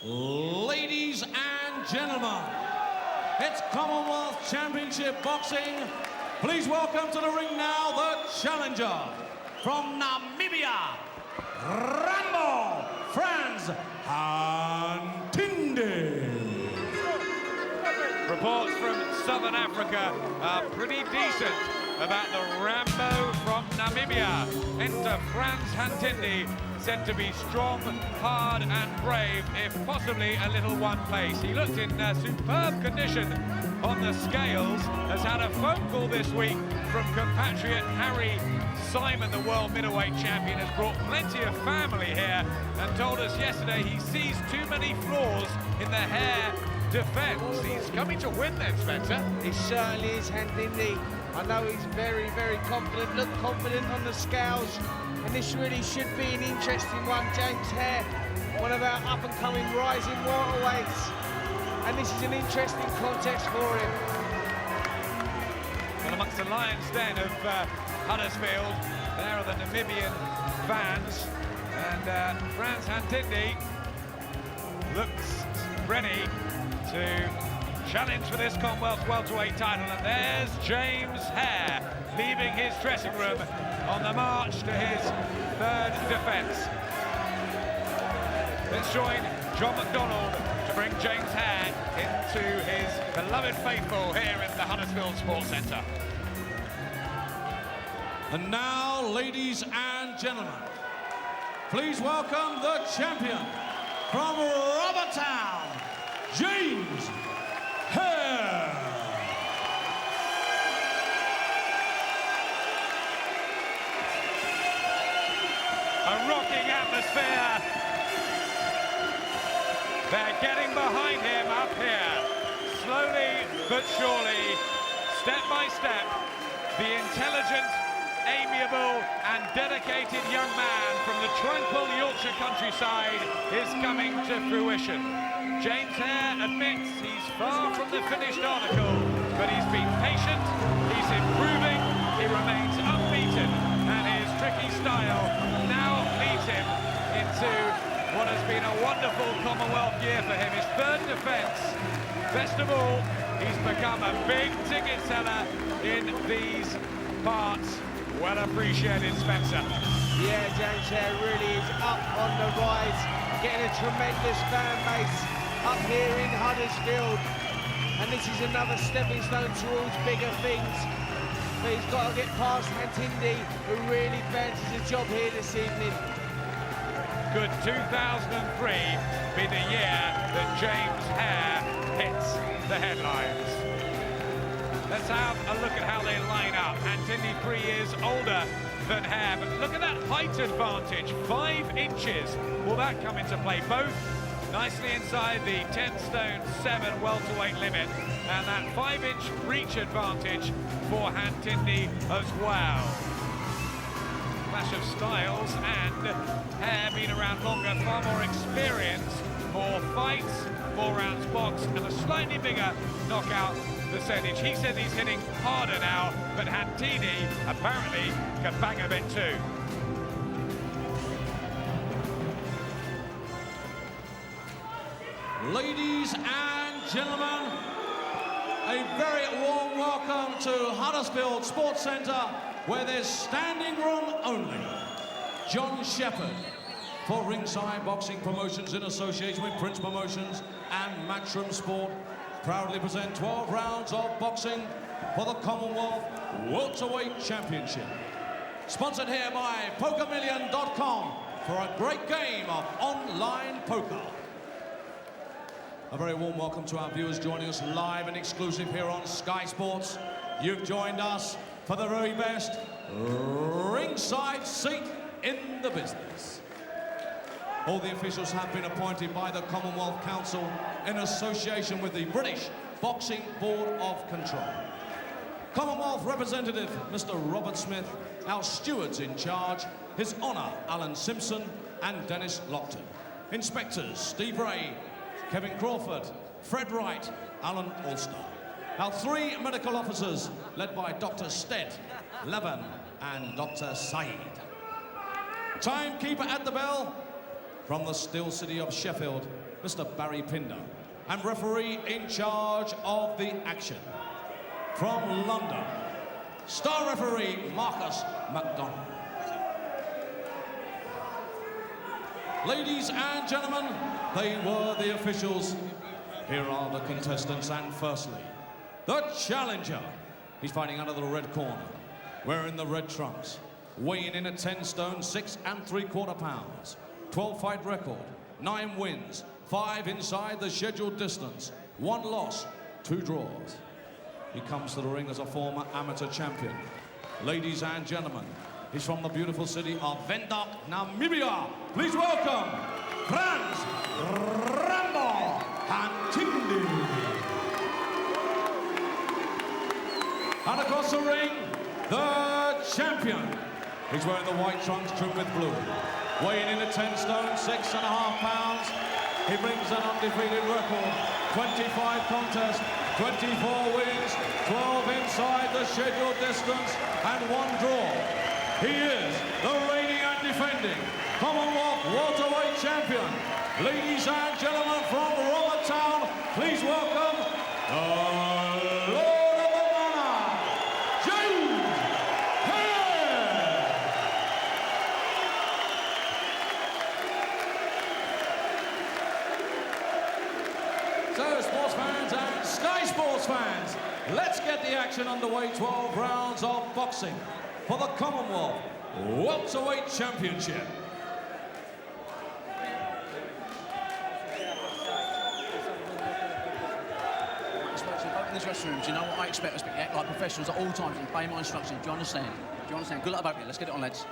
Ladies and gentlemen, it's Commonwealth Championship Boxing. Please welcome to the ring now the challenger from Namibia, Rambo Frans Hantinde. Reports from Southern Africa are pretty decent about the Rambo from Namibia. Enter Frans Hantinde, said to be strong, hard and brave, if possibly a little one pace. He looked in superb condition on the scales, has had a phone call this week from compatriot Hare. Simon, the world middleweight champion, has brought plenty of family here and told us yesterday he sees too many flaws in the Hare defence. He's coming to win then, Spencer. He certainly is, Hantinde. I know he's very, very confident, looked confident on the scales, and this really should be an interesting one. James Hare, one of our up-and-coming rising welterweights, and this is an interesting contest for him. Well, amongst the lion's den of Huddersfield, there are the Namibian fans, and Frans Hantinde looks ready to challenge for this Commonwealth welterweight title. And there's James Hare leaving his dressing room on the march to his third defence. Let's join John McDonald to bring James Hare into his beloved faithful here in the Huddersfield Sports Centre. And now, ladies and gentlemen, please welcome the champion from Roberttown, James Hare. A rocking atmosphere. They're getting behind him up here. Slowly but surely, step by step, the intelligent, amiable and dedicated young man from the tranquil Yorkshire countryside is coming to fruition. James Hare admits he's far from the finished article, but he's been patient, he's improving, he remains unbeaten, and his tricky style now leads him into what has been a wonderful Commonwealth year for him, his third defence. Best of all, he's become a big ticket seller in these parts. Well appreciated, Spencer. Yeah, James Hare really is up on the rise, getting a tremendous fan base up here in Huddersfield, and this is another stepping stone towards bigger things. But he's got to get past Hantinde, who really fancies a job here this evening. Could 2003 be the year that James Hare hits the headlines? Let's have a look at how they line up. Hantinde 3 years older than Hare, but look at that height advantage, 5 inches. Will that come into play? Both nicely inside the 10'7" welterweight limit, and that 5-inch reach advantage for Hantinde as well. Clash of styles, and Hare being around longer, far more experienced, more fights, more rounds boxed, and a slightly bigger knockout percentage. He says he's hitting harder now, but Hantinde apparently can bang a bit too. Ladies and gentlemen, a very warm welcome to Huddersfield Sports Centre, where there's standing room only. John Shepherd for Ringside Boxing Promotions in association with Prince Promotions and Matchroom Sport proudly present 12 rounds of boxing for the Commonwealth Welterweight Championship. Sponsored here by PokerMillion.com for a great game of online poker. A very warm welcome to our viewers joining us live and exclusive here on Sky Sports. You've joined us for the very best ringside seat in the business. All the officials have been appointed by the Commonwealth Council in association with the British Boxing Board of Control. Commonwealth representative, Mr. Robert Smith, our stewards in charge, His Honour Alan Simpson and Dennis Lockton. Inspectors, Steve Ray, Kevin Crawford, Fred Wright, Alan Ulster. Our 3 medical officers, led by Dr. Stead, Levin and Dr. Said. Timekeeper at the bell, from the still city of Sheffield, Mr. Barry Pinder, and referee in charge of the action, from London, star referee Marcus MacDonald. Ladies and gentlemen, they were the officials. Here are the contestants, and firstly, the challenger. He's fighting out of the red corner, wearing the red trunks, weighing in at 10 stone, 6 3/4 pounds, 12-fight record, 9 wins, 5 inside the scheduled distance, 1 loss, 2 draws. He comes to the ring as a former amateur champion. Ladies and gentlemen, he's from the beautiful city of Windhoek, Namibia. Please welcome Frans Rambo Hantindi. And across the ring, the champion. He's wearing the white trunks trimmed with blue. Weighing in at 10 stone, 6.5 pounds. He brings an undefeated record. 25 contests, 24 wins, 12 inside the scheduled distance, and 1 draw. He is the reigning and defending Commonwealth welterweight champion. Ladies and gentlemen from Roberttown, please welcome the Lord of the Manor, James Hare. So, sports fans and Sky Sports fans, let's get the action underway. 12 rounds of boxing for the Commonwealth welterweight championship. In this dressing room, do you know what I expect? I expect you act like professionals at all times and obey my instructions. Do you understand? Do you understand? Good luck about it. Let's get it on, lads.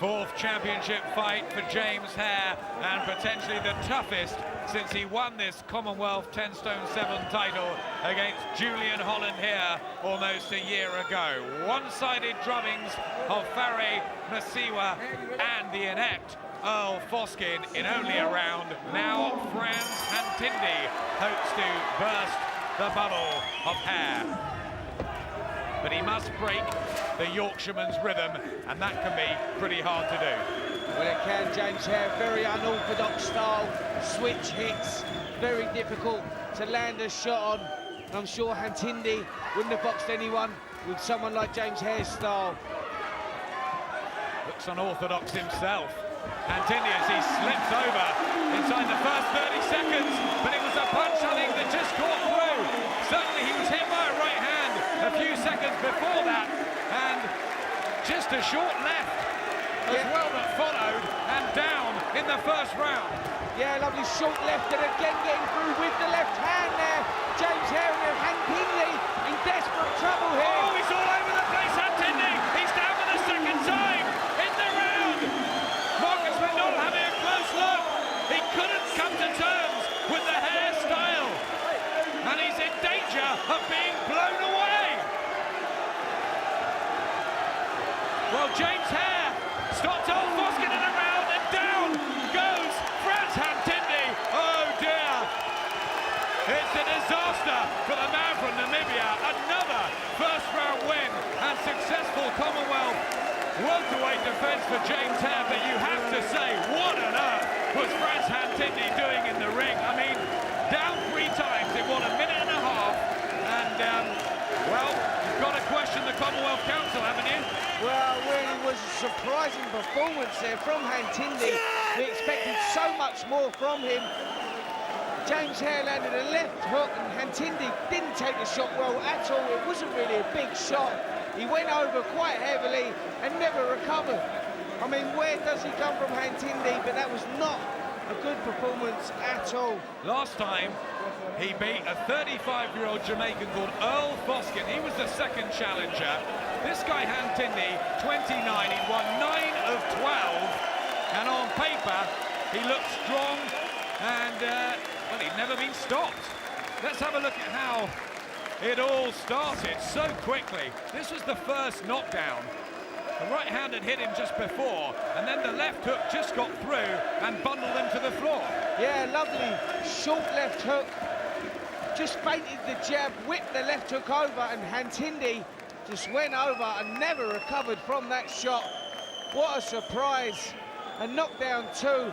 4th championship fight for James Hare, and potentially the toughest since he won this Commonwealth 10 stone 7 title against Julian Holland here almost a year ago. One-sided drubbings of Hare, Masiwa and the inept Earl Foskin in only a round. Now Frans Hantindi hopes to burst the bubble of Hare. But he must break the Yorkshireman's rhythm, and that can be pretty hard to do. Well, it can, James Hare. Very unorthodox style, switch hits, very difficult to land a shot on. And I'm sure Hantindi wouldn't have boxed anyone with someone like James Hare's style. Looks unorthodox himself. Hantindi, as he slips over inside the first 30 seconds, but it was a punch, I think, that just caught through. Certainly he was hit by a right hand a few seconds before that, and just a short left as well that followed, and down in the first round. Yeah, lovely short left, and again getting through with the left hand there. James Hare and Hantindi in desperate trouble here. Oh, he's all over the place, Hantindi. He's down for the second time in the round. Marcus MacDonald having a close look. He couldn't come to terms with the hairstyle, and he's in danger of being blown away. Well, James Hare stopped Old Foskin in a round, and down goes Frans Hantindi. Oh dear. It's a disaster for the man from Namibia. Another first round win and successful Commonwealth welterweight defence for James Hare. But you have to say, what on earth was Frans Hantindi doing in the ring? I mean, down 3 times in what, a minute and a half. And, well, you've got to question the Commonwealth Council, haven't you? Well, really was a surprising performance there from Hantindi. We expected so much more from him. James Hare landed a left hook, and Hantindi didn't take the shot well at all. It wasn't really a big shot. He went over quite heavily and never recovered. I mean, where does he come from, Hantindi? But that was not a good performance at all. Last time, he beat a 35-year-old Jamaican called Earl Foskin. He was the second challenger. This guy, Hantindi, 29, he'd won 9 of 12. And on paper, he looked strong and, well, he'd never been stopped. Let's have a look at how it all started so quickly. This was the first knockdown. The right hand had hit him just before, and then the left hook just got through and bundled him to the floor. Yeah, lovely short left hook. Just feinted the jab, whipped the left hook over, and Hantindi just went over and never recovered from that shot. What a surprise. A knockdown 2.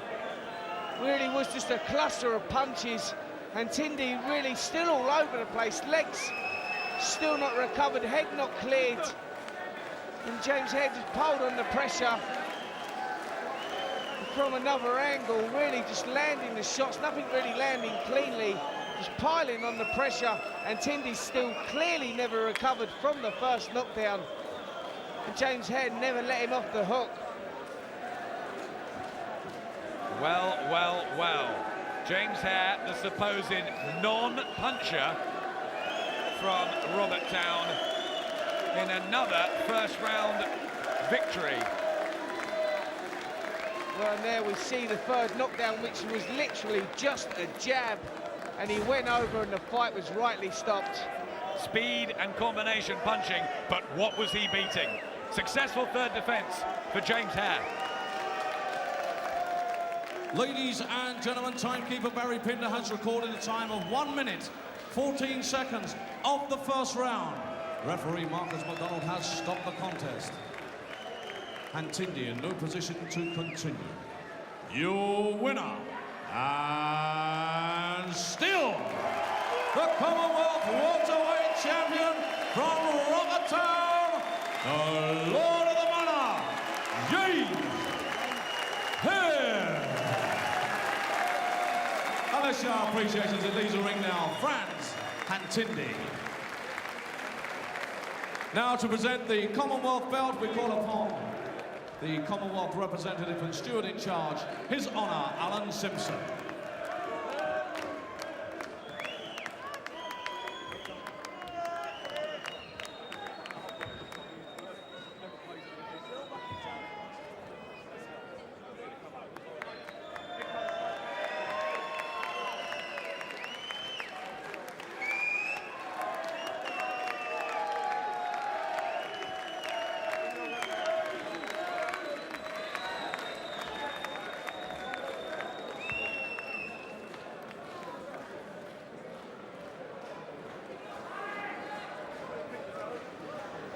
really was just a cluster of punches, and Tindy really still all over the place. Legs still not recovered, head not cleared, and James Hare just piled on the pressure from another angle, really just landing the shots, nothing really landing cleanly, just piling on the pressure, and Tindy still clearly never recovered from the first knockdown, and James Hare never let him off the hook. Well, well, well. James Hare, the supposed non-puncher from Roberttown, in another first-round victory. Well, and there we see the third knockdown, which was literally just a jab, and he went over and the fight was rightly stopped. Speed and combination punching, but what was he beating? Successful third defense for James Hare. Ladies and gentlemen, timekeeper Barry Pinder has recorded a time of 1 minute, 14 seconds of the first round. Referee Marcus McDonald has stopped the contest. And Tindy in no position to continue. Your winner, and still the Commonwealth welterweight champion from Roberttown, the Lord of the Manor, James Hare. And let's show our appreciation as it leaves the ring now, Franz and Tindy. Now to present the Commonwealth belt, we call upon the Commonwealth representative and steward in charge, His Honour Alan Simpson.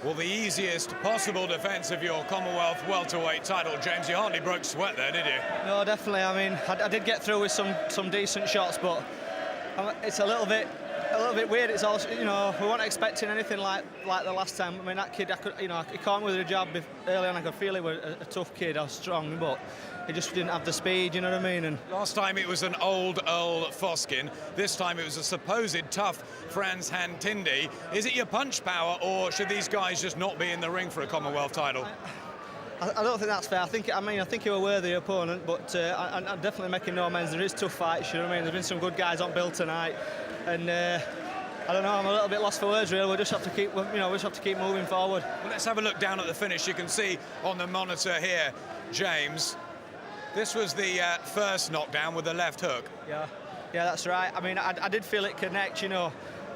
Well, the easiest possible defence of your Commonwealth welterweight title, James. You hardly broke sweat there, did you? No, definitely. I mean, I did get through with some decent shots, but it's a little bit weird. It's also, you know, we weren't expecting anything like the last time. I mean, that kid, he caught me with a jab early on. I could feel he was a tough kid, I was strong, but he just didn't have the speed, you know what I mean? And last time it was an old Earl Foskin. This time it was a supposed tough Franz Tindy. Is it your punch power, or should these guys just not be in the ring for a Commonwealth title? I don't think that's fair. I think you're a worthy opponent, but I'm definitely making no amends. There is tough fights, you know what I mean? There's been some good guys on bill tonight, and I don't know. I'm a little bit lost for words, really. We'll just have to keep, moving forward. Well, let's have a look down at the finish. You can see on the monitor here, James. This was the first knockdown with the left hook. Yeah, that's right. I mean, I did feel it connect, you know,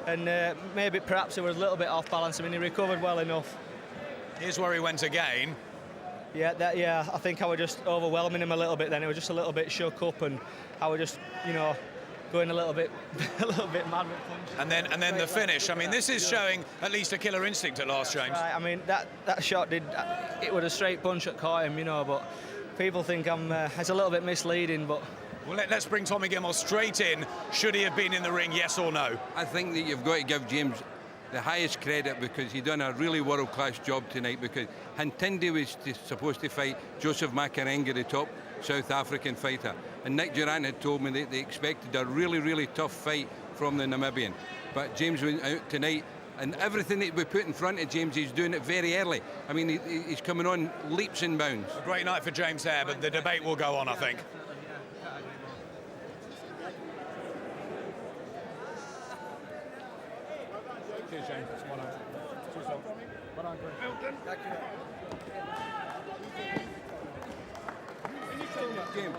and maybe perhaps it was a little bit off balance. I mean, he recovered well enough. Here's where he went again. Yeah, I think I was just overwhelming him a little bit then. He was just a little bit shook up, and I was just, you know, going a little bit mad with punches. And then the finish. I mean, this is showing at least a killer instinct at last, James. Right, I mean, that shot it was a straight punch that caught him, you know, but people think it's a little bit misleading, but... Well, let's bring Tommy Gilmore straight in. Should he have been in the ring, yes or no? I think that you've got to give James the highest credit, because he done a really world-class job tonight, because Tindy was supposed to fight Joseph Makarenga, the top South African fighter, and Nick Durant had told me that they expected a really, really tough fight from the Namibian. But James went out tonight, and everything that we put in front of James, he's doing it very early. I mean, he's coming on leaps and bounds. A great night for James Hare, but the debate will go on, I think. Cheers, James. Well done. Cheers, well done, Chris. Thank you. James.